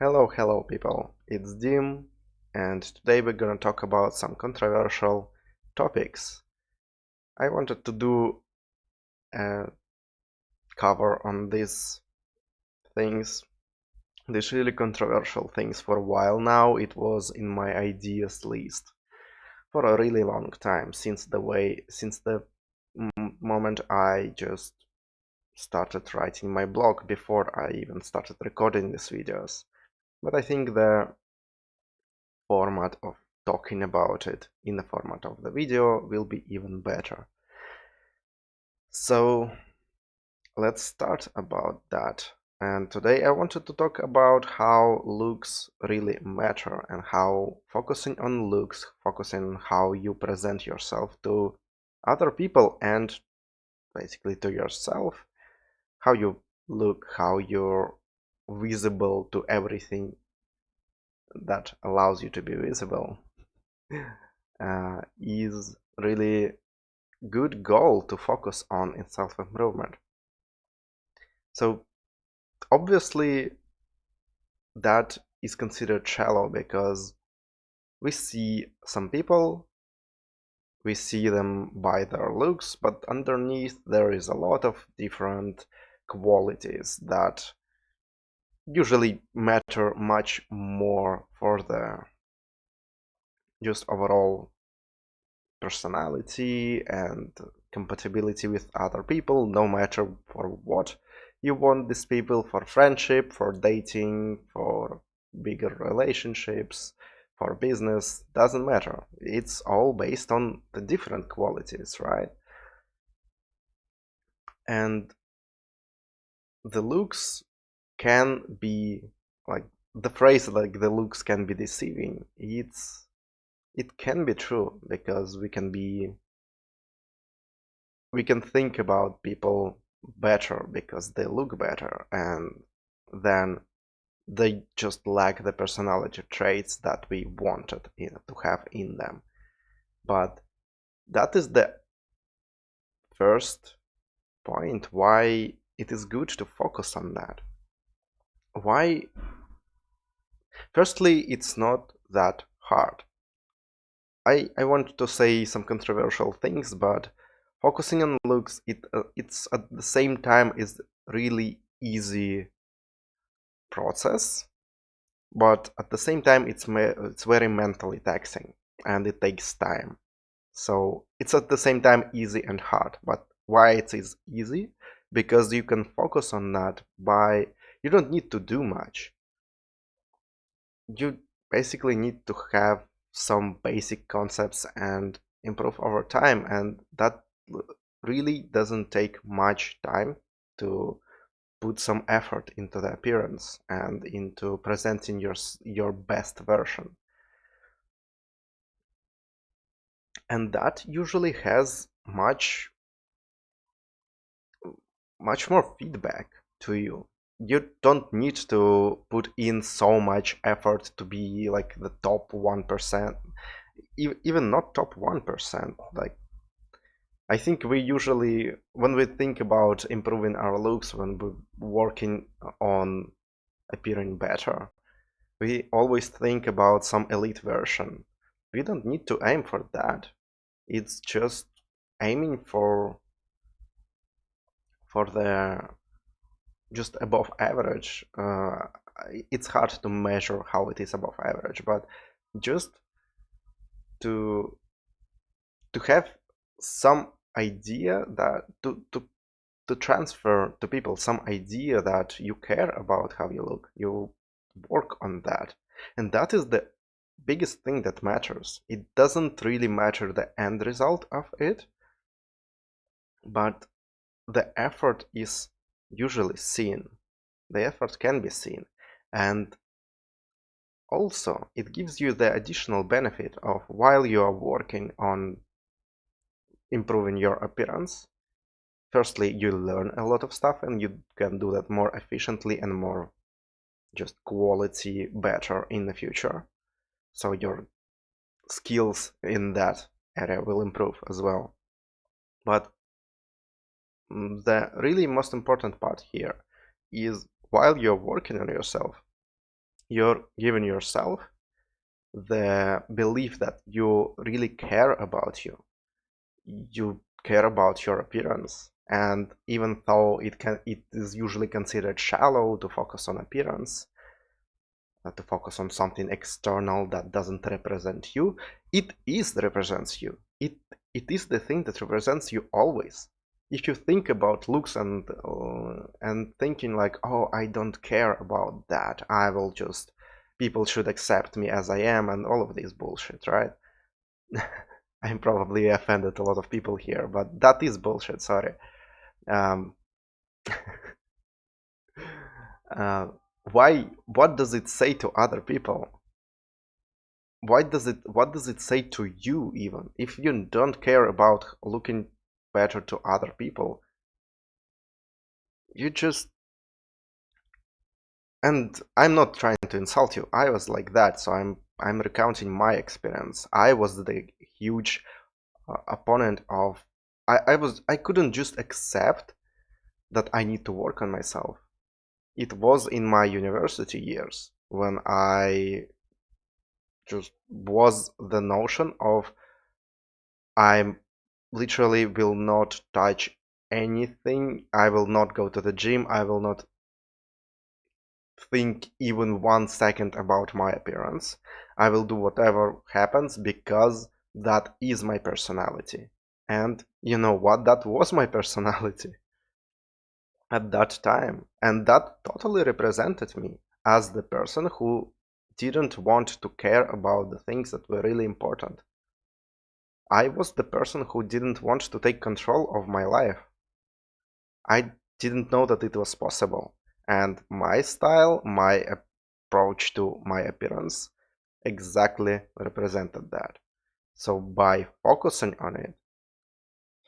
Hello people, it's Dim, and today we're gonna talk about some controversial topics. I wanted to do a cover on these things, these really controversial things for a while now. It was in my ideas list for a really long time, since the moment I just started writing my blog before I even started recording these videos. But I think the format of talking about it in the format of the video will be even better. So let's start about that. And today I wanted to talk about how looks really matter and how focusing on looks, focusing on how you present yourself to other people and basically to yourself, how you look, how you're visible to everything that allows you to be visible, is really good goal to focus on in self-improvement. So obviously that is considered shallow because we see some people, we see them by their looks, but underneath there is a lot of different qualities that usually matter much more for the just overall personality and compatibility with other people, no matter for what you want these people, for friendship, for dating, for bigger relationships, for business, doesn't matter. It's all based on the different qualities, right? And the looks can be like the phrase like the looks can be deceiving. It can be true because we can think about people better because they look better, and then they just lack the personality traits that we wanted to have in them. But that is the first point why it is good to focus on that. Why? Firstly, it's not that hard. I want to say some controversial things, but focusing on looks, it's at the same time is really easy process, but at the same time it's very mentally taxing and it takes time. So it's at the same time easy and hard. But why it is easy? Because you can focus on that by you don't need to do much. You basically need to have some basic concepts and improve over time, and that really doesn't take much time to put some effort into the appearance and into presenting your best version. And that usually has much more feedback to you. You don't need to put in so much effort to be like the top 1%, even not top 1%. Like, I think we usually, when we think about improving our looks, when we're working on appearing better, we always think about some elite version. We don't need to aim for that. It's just aiming for the just above average. It's hard to measure how it is above average, but just to have some idea that to transfer to people some idea that you care about how you look, you work on that, and that is the biggest thing that matters. It doesn't really matter the end result of it, but the effort is usually seen. The effort can be seen, and also it gives you the additional benefit of while you are working on improving your appearance. Firstly, you learn a lot of stuff and you can do that more efficiently and more just quality better in the future. So your skills in that area will improve as well. But the really most important part here is while you're working on yourself, You're giving yourself the belief that you really care about you care about your appearance. And even though it is usually considered shallow to focus on appearance, to focus on something external that doesn't represent you, it represents you. It is the thing that represents you always. If you think about looks and thinking like, oh, I don't care about that, I will just people should accept me as I am, and all of this bullshit, right? I'm probably offended a lot of people here, but that is bullshit. Sorry. Um, uh, why? What does it say to other people? What does it say to you even? If you don't care about looking better to other people, you just and I'm not trying to insult you. I was like that, so I'm recounting my experience. I was the huge opponent of I couldn't just accept that I need to work on myself. It was in my university years when I just was the notion of I literally will not touch anything. I will not go to the gym. I will not think even 1 second about my appearance. I will do whatever happens because that is my personality. And you know what? That was my personality at that time. And that totally represented me as the person who didn't want to care about the things that were really important. I was the person who didn't want to take control of my life. I didn't know that it was possible. And my style, my approach to my appearance exactly represented that. So by focusing on it,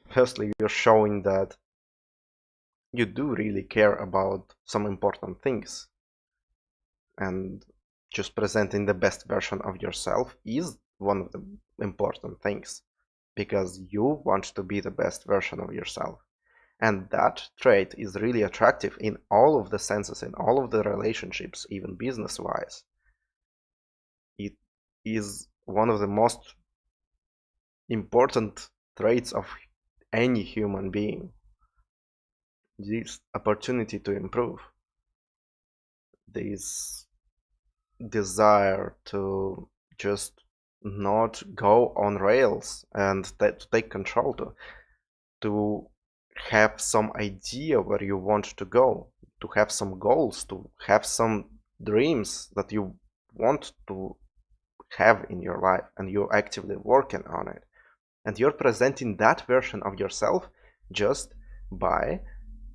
firstly, you're showing that you do really care about some important things. And just presenting the best version of yourself is one of the important things because you want to be the best version of yourself. And that trait is really attractive in all of the senses, in all of the relationships, even business wise. It is one of the most important traits of any human being. This opportunity to improve, this desire to just not go on rails and to take control, to have some idea where you want to go, to have some goals, to have some dreams that you want to have in your life and you're actively working on it. And you're presenting that version of yourself just by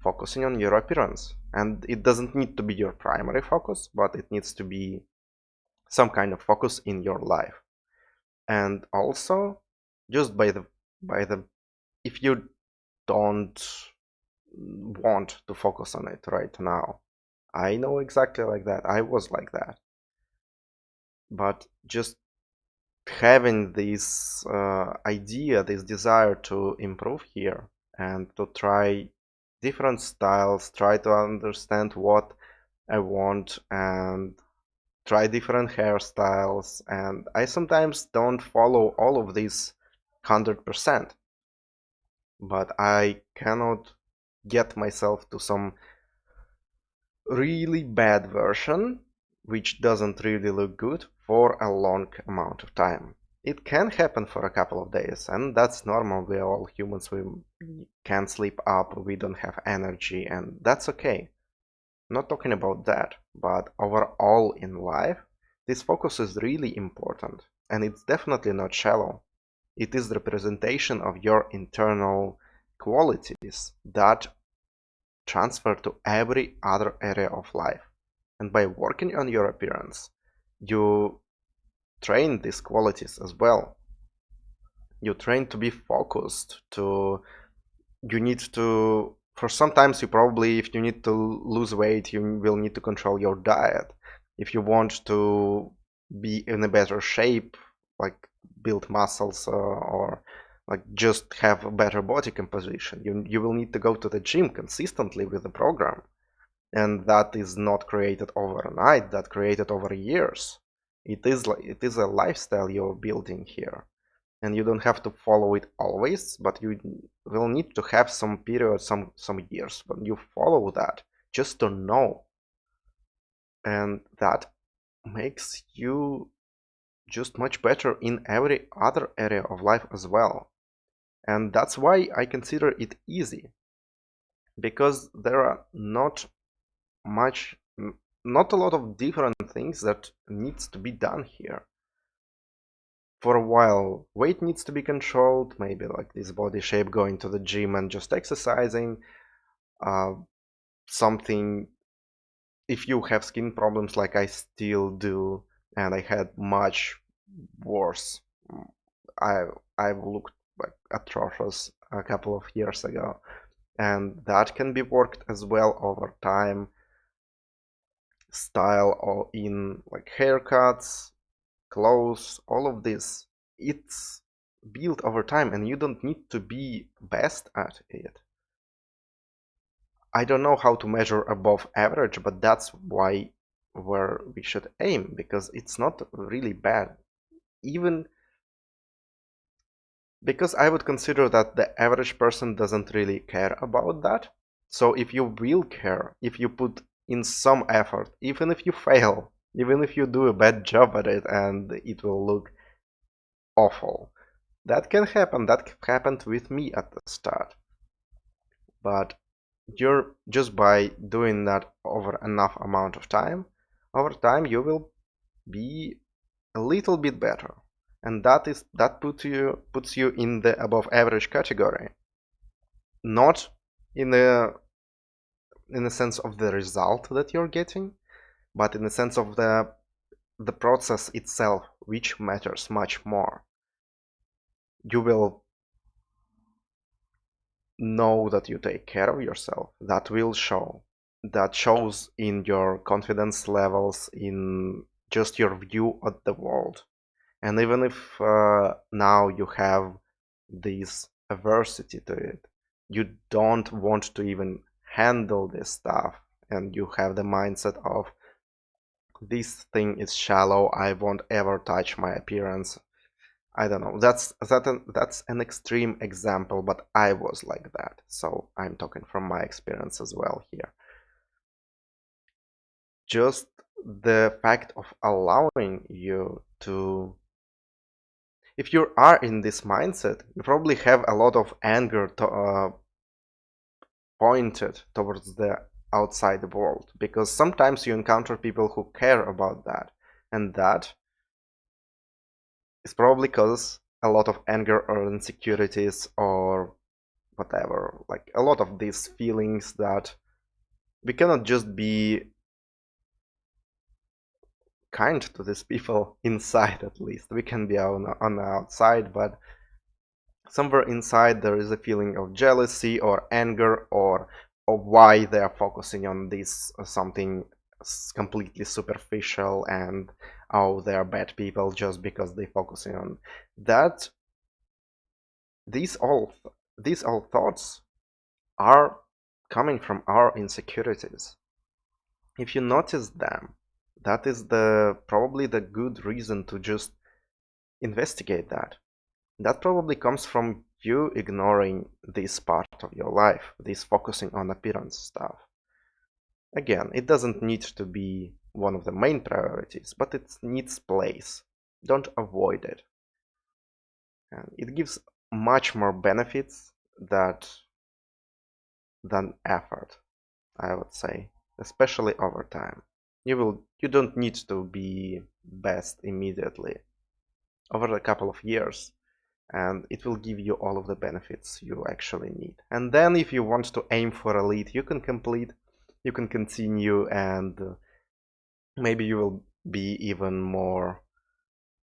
focusing on your appearance. And it doesn't need to be your primary focus, but it needs to be some kind of focus in your life. And also, just by the if you don't want to focus on it right now, I know exactly like that. I was like that. But just having this idea, this desire to improve here and to try different styles, try to understand what I want and try different hairstyles. And I sometimes don't follow all of these 100%, but I cannot get myself to some really bad version which doesn't really look good for a long amount of time. It can happen for a couple of days, and that's normal. We're all humans. We can't sleep up, we don't have energy, and that's okay. Not talking about that, but overall in life, this focus is really important, and it's definitely not shallow. It is representation of your internal qualities that transfer to every other area of life. And by working on your appearance, you train these qualities as well. You train to be focused, you need to, for sometimes you probably, if you need to lose weight, you will need to control your diet. If you want to be in a better shape, like build muscles or like just have a better body composition, you will need to go to the gym consistently with the program. and that is not created overnight, that created over years. It is a lifestyle you're building here, and you don't have to follow it always, but you will need to have some period, some years when you follow that just to know, and that makes you just much better in every other area of life as well. And that's why I consider it easy, because there are much not a lot of different things that needs to be done here. For a while, weight needs to be controlled, maybe like this body shape, going to the gym and just exercising. Something, if you have skin problems like I still do, and I had much worse. I I've looked like atrocious a couple of years ago, and that can be worked as well over time. Style or in like haircuts, clothes, all of this, it's built over time, and you don't need to be best at it. I don't know how to measure above average, but that's why where we should aim, because it's not really bad. Even because I would consider that the average person doesn't really care about that. So if you will care, if you put in some effort, even if you fail, even if you do a bad job at it and it will look awful, that can happen. That happened with me at the start. But you're just by doing that over enough amount of time, over time you will be a little bit better, and that puts you in the above average category, not in the sense of the result that you're getting, but in the sense of the process itself, which matters much more. You will know that you take care of yourself. That will show. That shows in your confidence levels, in just your view of the world. And even if now you have this aversity to it, you don't want to even handle this stuff, and you have the mindset of this thing is shallow, I won't ever touch my appearance. I don't know. That's an extreme example, but I was like that. So I'm talking from my experience as well here. Just the fact of allowing you to, if you are in this mindset, you probably have a lot of anger pointed towards the outside world, because sometimes you encounter people who care about that, and that is probably because a lot of anger or insecurities or whatever, like a lot of these feelings that we cannot just be kind to these people inside. At least we can be on the outside, but somewhere inside there is a feeling of jealousy or anger, or why they are focusing on this something completely superficial, and oh, they are bad people just because they're focusing on that. These all thoughts are coming from our insecurities. If you notice them, that is probably the good reason to just investigate that. That probably comes from you ignoring this part of your life, this focusing on appearance stuff. Again, it doesn't need to be one of the main priorities, but it needs place. Don't avoid it. And it gives much more benefits than effort, I would say, especially over time. You don't need to be best immediately. Over a couple of years, and it will give you all of the benefits you actually need. And then if you want to aim for elite, you can continue, and maybe you will be even more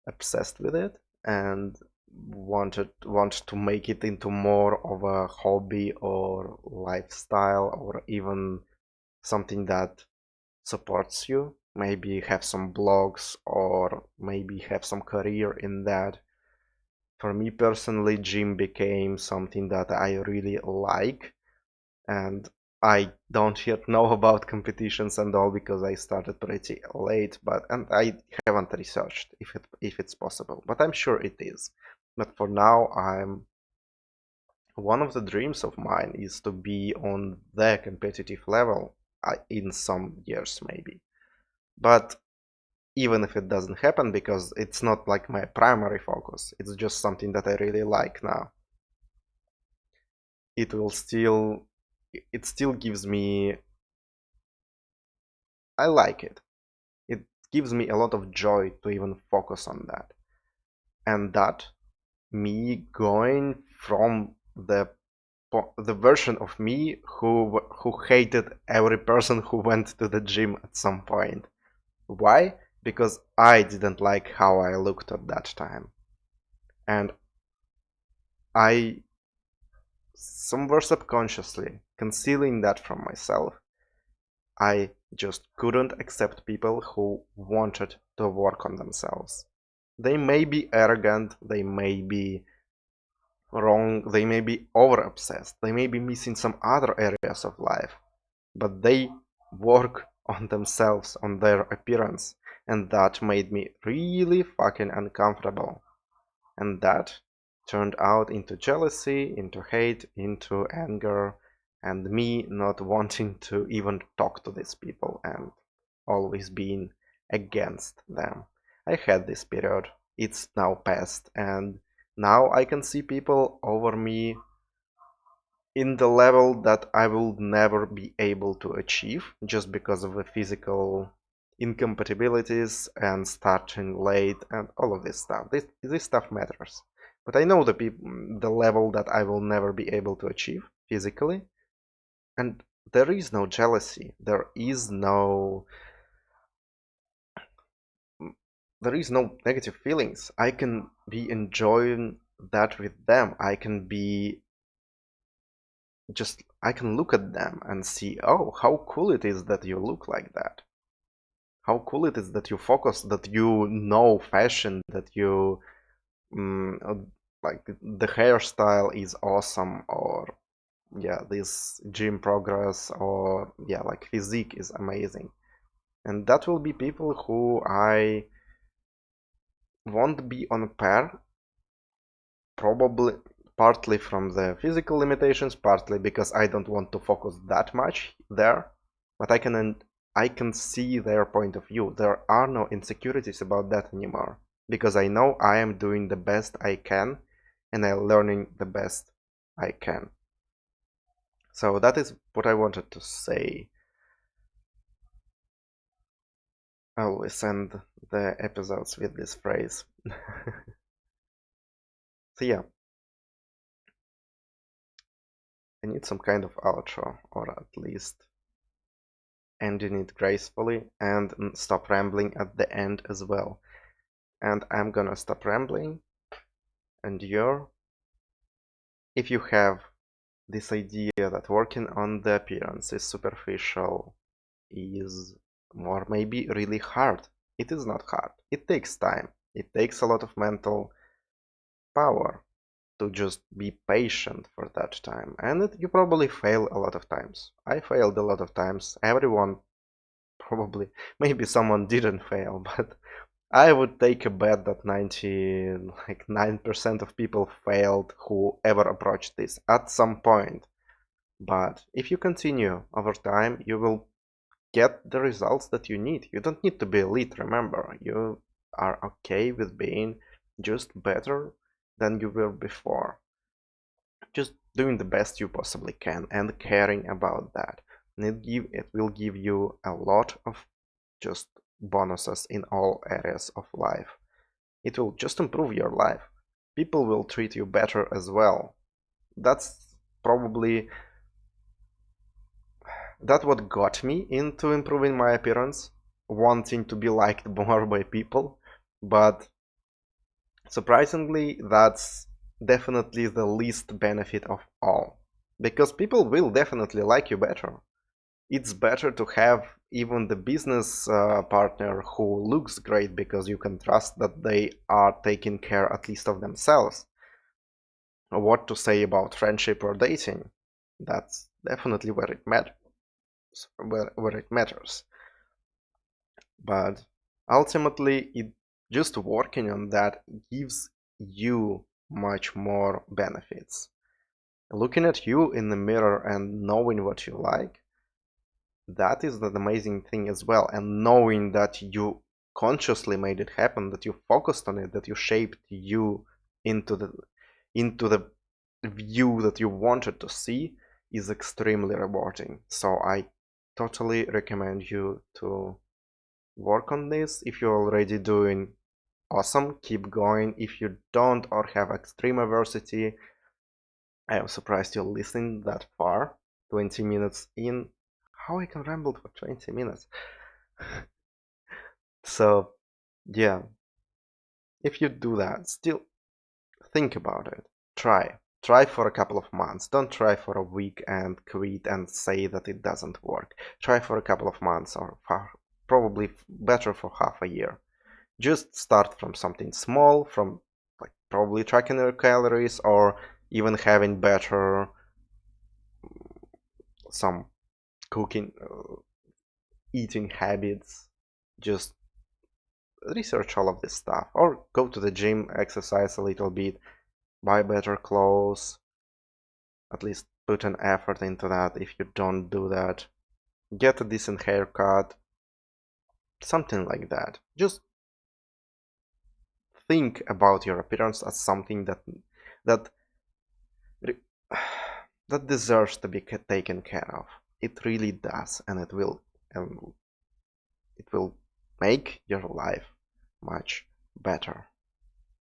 obsessed with it and want to make it into more of a hobby or lifestyle, or even something that supports you. Maybe have some blogs, or maybe have some career in that. For me personally, gym became something that I really like, and I don't yet know about competitions and all because I started pretty late, and I haven't researched if it's possible, but I'm sure it is. But for now, one of the dreams of mine is to be on the competitive level in some years maybe. But even if it doesn't happen, because it's not like my primary focus, it's just something that I really like now, it will still it still gives me I like it. It gives me a lot of joy to even focus on that. And that me going from the version of me who hated every person who went to the gym at some point. Why? Because I didn't like how I looked at that time. And I, somewhere subconsciously, concealing that from myself, I just couldn't accept people who wanted to work on themselves. They may be arrogant, they may be wrong, they may be over obsessed, they may be missing some other areas of life, but they work on themselves, on their appearance, and that made me really fucking uncomfortable. And that turned out into jealousy, into hate, into anger, and me not wanting to even talk to these people and always being against them. I had this period, it's now past, and now I can see people over me in the level that I will never be able to achieve just because of the physical incompatibilities and starting late and all of this stuff. This stuff matters. But I know the level that I will never be able to achieve physically, and there is no jealousy. There is no negative feelings. I can be enjoying that with them. I can look at them and see, oh, how cool it is that you look like that. How cool it is that you focus, that you know fashion, that you like the hairstyle is awesome, or yeah, this gym progress, or yeah, like physique is amazing. And that will be people who I won't be on par, probably partly from the physical limitations, partly because I don't want to focus that much there, but I can see their point of view. There are no insecurities about that anymore because I know I am doing the best I can and I'm learning the best I can. So that is what I wanted to say. I always end the episodes with this phrase. So yeah, I need some kind of outro, or at least ending it gracefully and stop rambling at the end as well. And I'm gonna stop rambling, and if you have this idea that working on the appearance is superficial, is or maybe really hard, it is not hard. It takes time. It takes a lot of mental power to just be patient for that time. And you probably fail a lot of times. I failed a lot of times. Everyone probably, maybe someone didn't fail, but I would take a bet that 9% of people failed who ever approached this at some point. But if you continue over time, you will get the results that you need. You don't need to be elite, remember. You are okay with being just better than you were before. Just doing the best you possibly can and caring about that. And it will give you a lot of just bonuses in all areas of life. It will just improve your life. People will treat you better as well. That's probably what got me into improving my appearance, wanting to be liked more by people. But surprisingly, that's definitely the least benefit of all. Because people will definitely like you better. It's better to have even the business partner who looks great because you can trust that they are taking care at least of themselves. What to say about friendship or dating? definitely where it matters, where it matters. But ultimately, just working on that gives you much more benefits. Looking at you in the mirror and knowing what you like, that is the amazing thing as well. And knowing that you consciously made it happen, that you focused on it, that you shaped you into the view that you wanted to see is extremely rewarding. So I totally recommend you to work on this. If you're already doing awesome, keep going. If you don't or have extreme adversity, I am surprised you're listening that far. 20 minutes in. How I can ramble for 20 minutes? So, yeah, if you do that, still think about it. Try. Try for a couple of months. Don't try for a week and quit and say that it doesn't work. Try for a couple of months or probably better for half a year. Just start from something small, from like probably tracking your calories or even having better some cooking, eating habits. Just research all of this stuff or go to the gym, exercise a little bit, buy better clothes, at least put an effort into that. If you don't do that, get a decent haircut, something like that. Just think about your appearance as something that that deserves to be taken care of. It really does, and it will make your life much better.